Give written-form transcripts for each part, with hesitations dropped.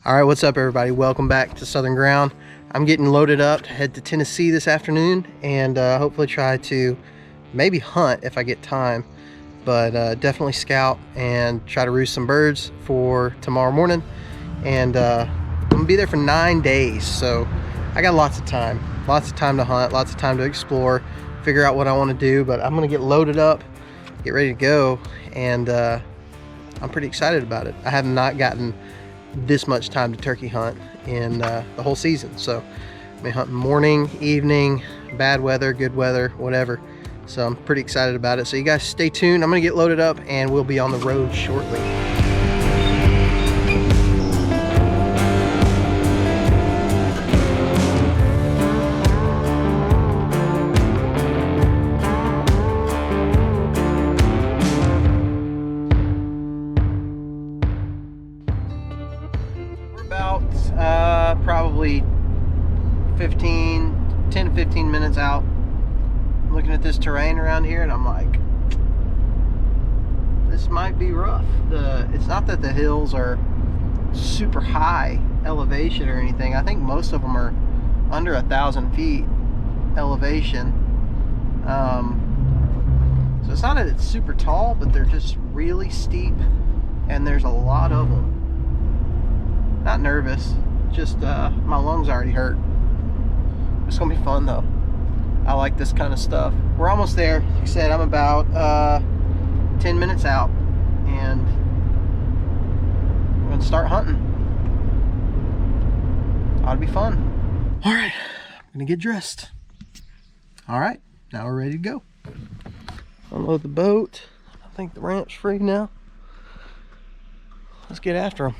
All right, what's up everybody? Welcome back to Southern Ground. I'm getting loaded up to head to Tennessee this afternoon and hopefully try to maybe hunt if I get time, but definitely scout and try to roost some birds for tomorrow morning. And I'm gonna be there for 9 days, so I got lots of time to hunt, lots of time to explore, figure out what I want to do. But I'm gonna get loaded up, get ready to go, and I'm pretty excited about it. I have not gotten this much time to turkey hunt in the whole season, so I mean, hunting morning, evening, bad weather, good weather, whatever. So I'm pretty excited about it. So you guys stay tuned. I'm gonna get loaded up and we'll be on the road shortly. Probably 10 to 15 minutes out. I'm looking at this terrain around here and I'm like, this might be rough. It's not that the hills are super high elevation or anything. I think most of them are under 1,000 feet elevation. So it's not that it's super tall, but they're just really steep and there's a lot of them. Not nervous, just my lungs already hurt. It's gonna be fun though. I like this kind of stuff. We're almost there. Like I said, I'm about 10 minutes out and I'm gonna start hunting. Ought to be fun. All right, I'm gonna get dressed. All right, now we're ready to go. Unload the boat. I think the ramp's free now. Let's get after them.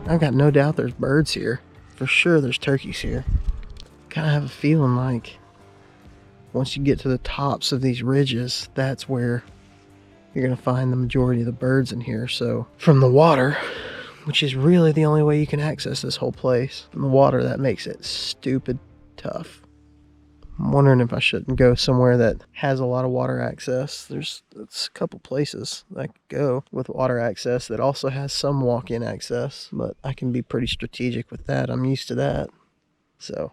I've got no doubt there's birds here. For sure there's turkeys here. Kind of have a feeling like once you get to the tops of these ridges, that's where you're gonna find the majority of the birds in here. So from the water, which is really the only way you can access this whole place, from the water, that makes it stupid tough. I'm wondering if I shouldn't go somewhere that has a lot of water access. There's a couple places I could go with water access that also has some walk-in access, but I can be pretty strategic with that. I'm used to that. So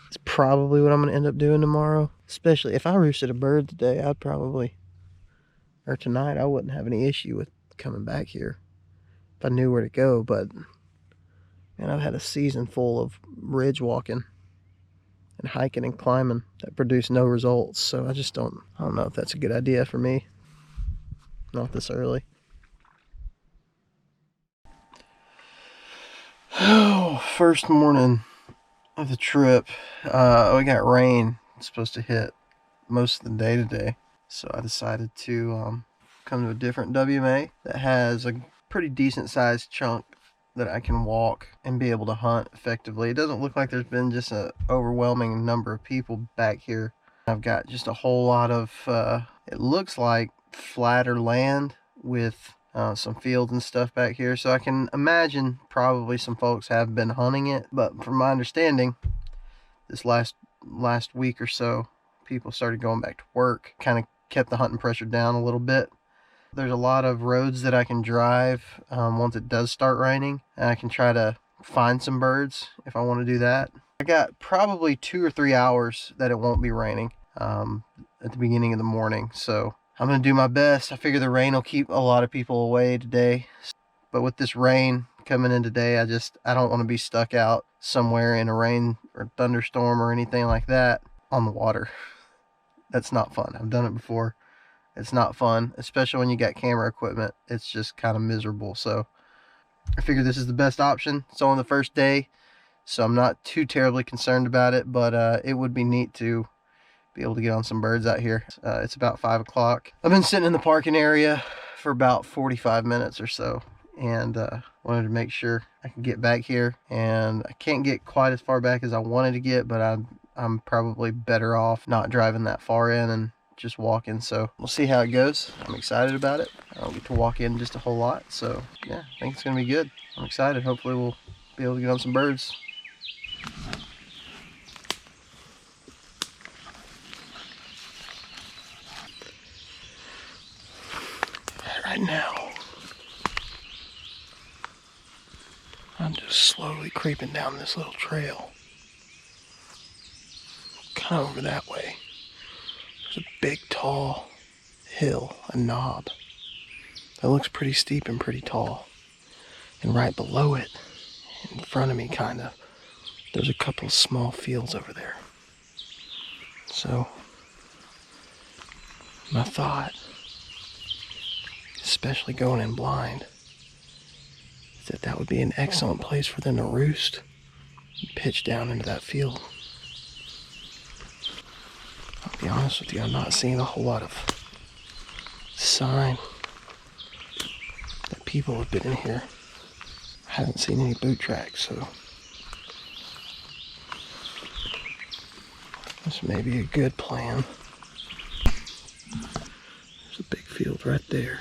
it's probably what I'm going to end up doing tomorrow. Especially if I roosted a bird today, or tonight, I wouldn't have any issue with coming back here if I knew where to go. But man, I've had a season full of ridge walking and hiking and climbing that produce no results. So I don't know if that's a good idea for me. Not this early. Oh, first morning of the trip. We got rain. It's supposed to hit most of the day today. So I decided to come to a different WMA that has a pretty decent sized chunk that I can walk and be able to hunt effectively. It doesn't look like there's been just an overwhelming number of people back here. I've got just a whole lot of, it looks like flatter land with some fields and stuff back here. So I can imagine probably some folks have been hunting it. But from my understanding, this last week or so, people started going back to work, kind of kept the hunting pressure down a little bit. There's a lot of roads that I can drive once it does start raining, and I can try to find some birds if I want to do that. I got probably 2 or 3 hours that it won't be raining at the beginning of the morning, so I'm gonna do my best. I figure the rain will keep a lot of people away today, but with this rain coming in today, I don't want to be stuck out somewhere in a rain or thunderstorm or anything like that on the water. That's not fun. I've done it before. It's not fun, especially when you got camera equipment. It's just kind of miserable. So I figure this is the best option. It's only the first day, so I'm not too terribly concerned about it, but it would be neat to be able to get on some birds out here. It's about 5 o'clock. I've been sitting in the parking area for about 45 minutes or so, and wanted to make sure I can get back here. And I can't get quite as far back as I wanted to get, but I'm probably better off not driving that far in and just walking. So we'll see how it goes. I'm excited about it. I don't get to walk in just a whole lot, so yeah, I think it's gonna be good. I'm excited. Hopefully we'll be able to get on some birds. Right now, I'm just slowly creeping down this little trail. Kind of over that way. There's a big, tall hill, a knob, that looks pretty steep and pretty tall. And right below it, in front of me kind of, there's a couple of small fields over there. So, my thought, especially going in blind, is that that would be an excellent place for them to roost and pitch down into that field. I'll be honest with you, I'm not seeing a whole lot of sign that people have been in here. I haven't seen any boot tracks, so this may be a good plan. There's a big field right there.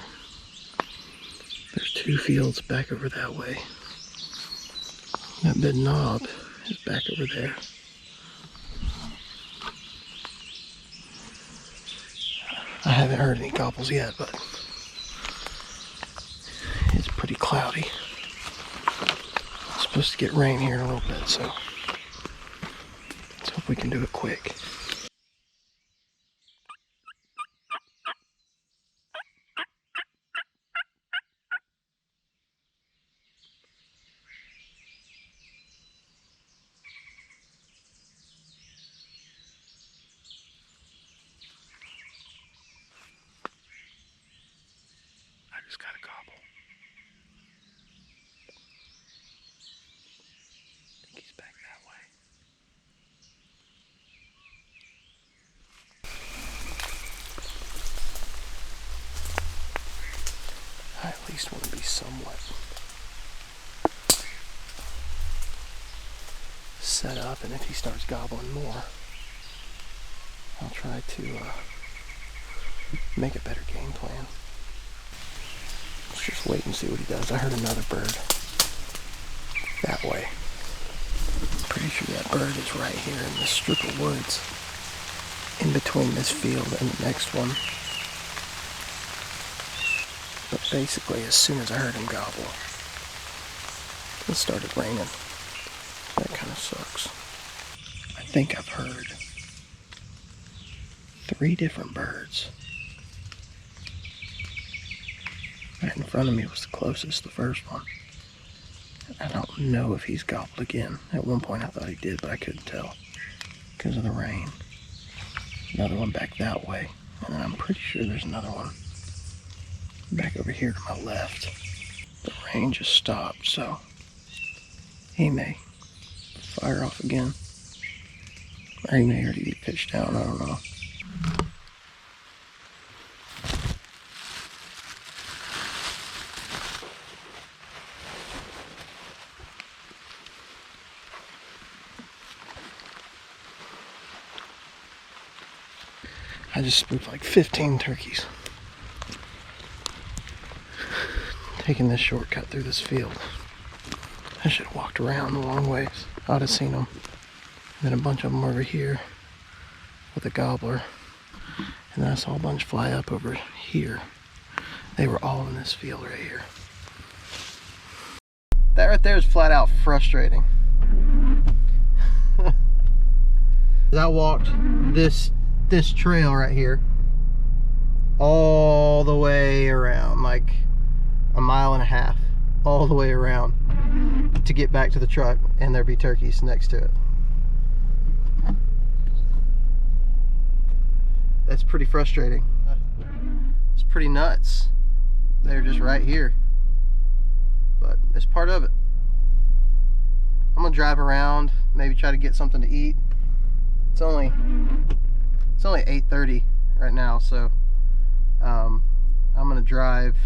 There's 2 fields back over that way. That big knob is back over there. I haven't heard any gobbles yet, but it's pretty cloudy. It's supposed to get rain here in a little bit, so let's hope we can do it quick. I just got a gobble. I think he's back that way. I at least want to be somewhat set up, and if he starts gobbling more, I'll try to make a better game plan. Let's just wait and see what he does. I heard another bird that way. Pretty sure that bird is right here in this strip of woods, in between this field and the next one. But basically, as soon as I heard him gobble, it started raining. That kind of sucks. I think I've heard 3 different birds. Right in front of me was the closest, the first one. I don't know if he's gobbled again. At one point I thought he did, but I couldn't tell because of the rain. Another one back that way, and then I'm pretty sure there's another one back over here to my left. The rain just stopped, so he may fire off again. Or he may already be pitched down, I don't know. I just spooked like 15 turkeys. Taking this shortcut through this field. I should have walked around the long ways. I'd have seen them. And then a bunch of them over here with a gobbler. And then I saw a bunch fly up over here. They were all in this field right here. That right there is flat out frustrating. I walked this trail right here all the way around, like a mile and a half, all the way around to get back to the truck, and there'd be turkeys next to it. That's pretty frustrating. It's pretty nuts. They're just right here, but it's part of it. I'm gonna drive around, maybe try to get something to eat. It's only 8:30 right now, so I'm gonna drive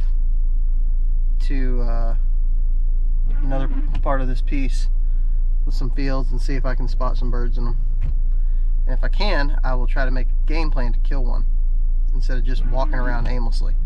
to another part of this piece with some fields and see if I can spot some birds in them. And if I can, I will try to make a game plan to kill one instead of just walking around aimlessly.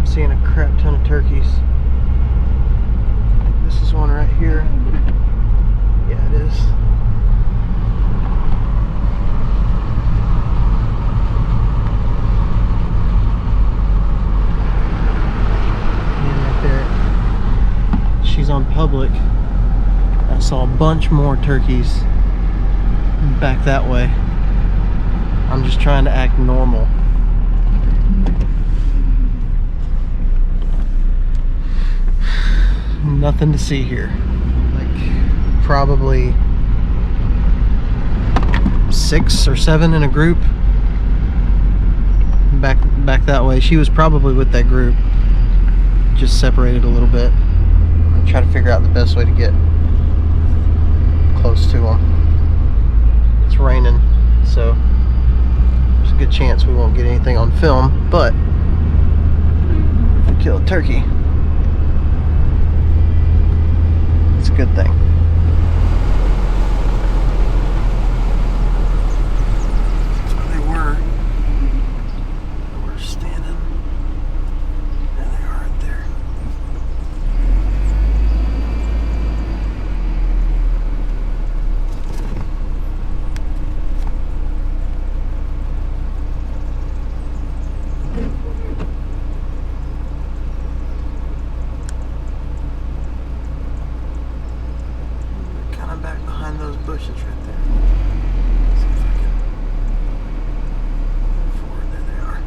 Seeing a crap ton of turkeys. This is one right here. Yeah, it is. And right there, she's on public. I saw a bunch more turkeys back that way. I'm just trying to act normal. Nothing to see here. Like probably 6 or 7 in a group. Back that way. She was probably with that group. Just separated a little bit. I'm trying to figure out the best way to get close to them. It's raining, so there's a good chance we won't get anything on film, but if we kill a turkey, it's a good thing. That's where they were. They were standing. There they are right there. Back behind those bushes right there. See if I can move forward. There they are.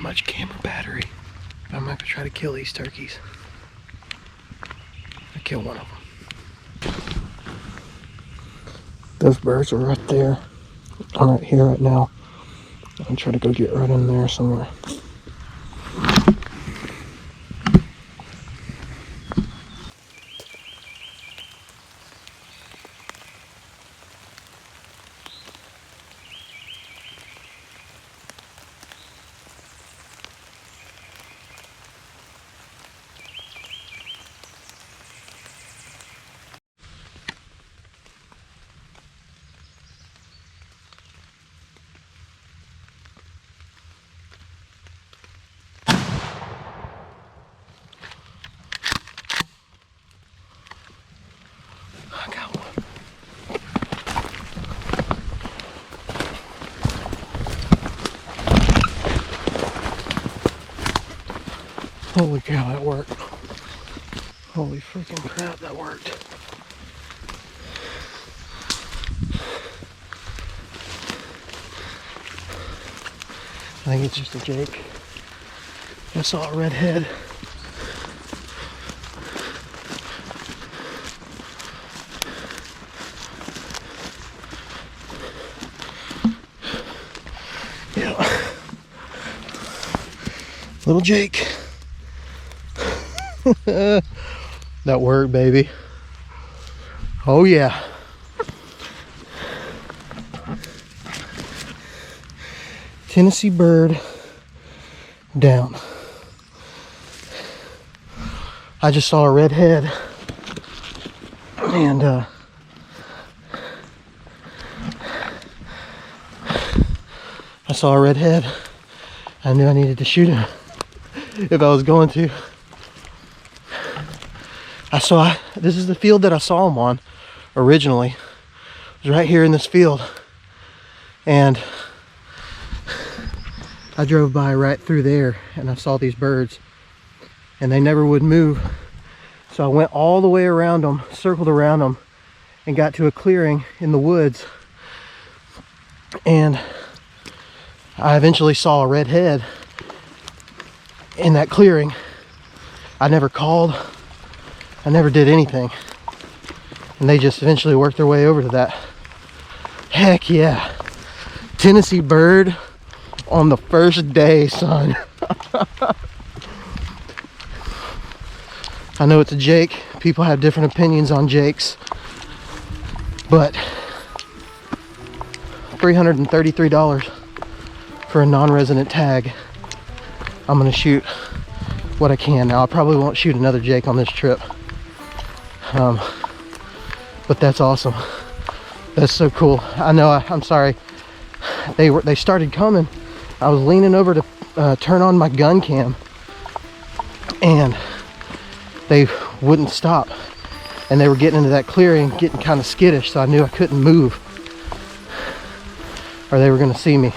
Much camera battery, but I'm not gonna try to kill these turkeys. I kill one of them. Those birds are right there. I'm right here right now. I'm trying to go get right in there somewhere. I got one. Holy cow, that worked. Holy freaking crap, that worked. I think it's just a jake. I saw a red head. Yeah. Little Jake. That worked, baby. Oh yeah. Tennessee bird down. I just saw a red head, and I saw a red head. I knew I needed to shoot him if I was going to. This is the field that I saw him on originally. It was right here in this field, and I drove by right through there and I saw these birds and they never would move. So I went all the way around them, circled around them, and got to a clearing in the woods. And I eventually saw a red head in that clearing. I never called, I never did anything. And they just eventually worked their way over to that. Heck yeah. Tennessee bird on the first day, son. I know it's a Jake. People have different opinions on Jakes. But $333 for a non-resident tag. I'm gonna shoot what I can. Now I probably won't shoot another Jake on this trip. But that's awesome. That's so cool. I know, I'm sorry. They started coming. I was leaning over to turn on my gun cam and they wouldn't stop. And they were getting into that clearing, getting kind of skittish, so I knew I couldn't move or they were gonna see me.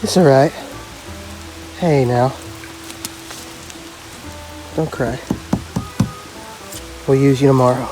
It's all right. Hey now. Don't cry. We'll use you tomorrow.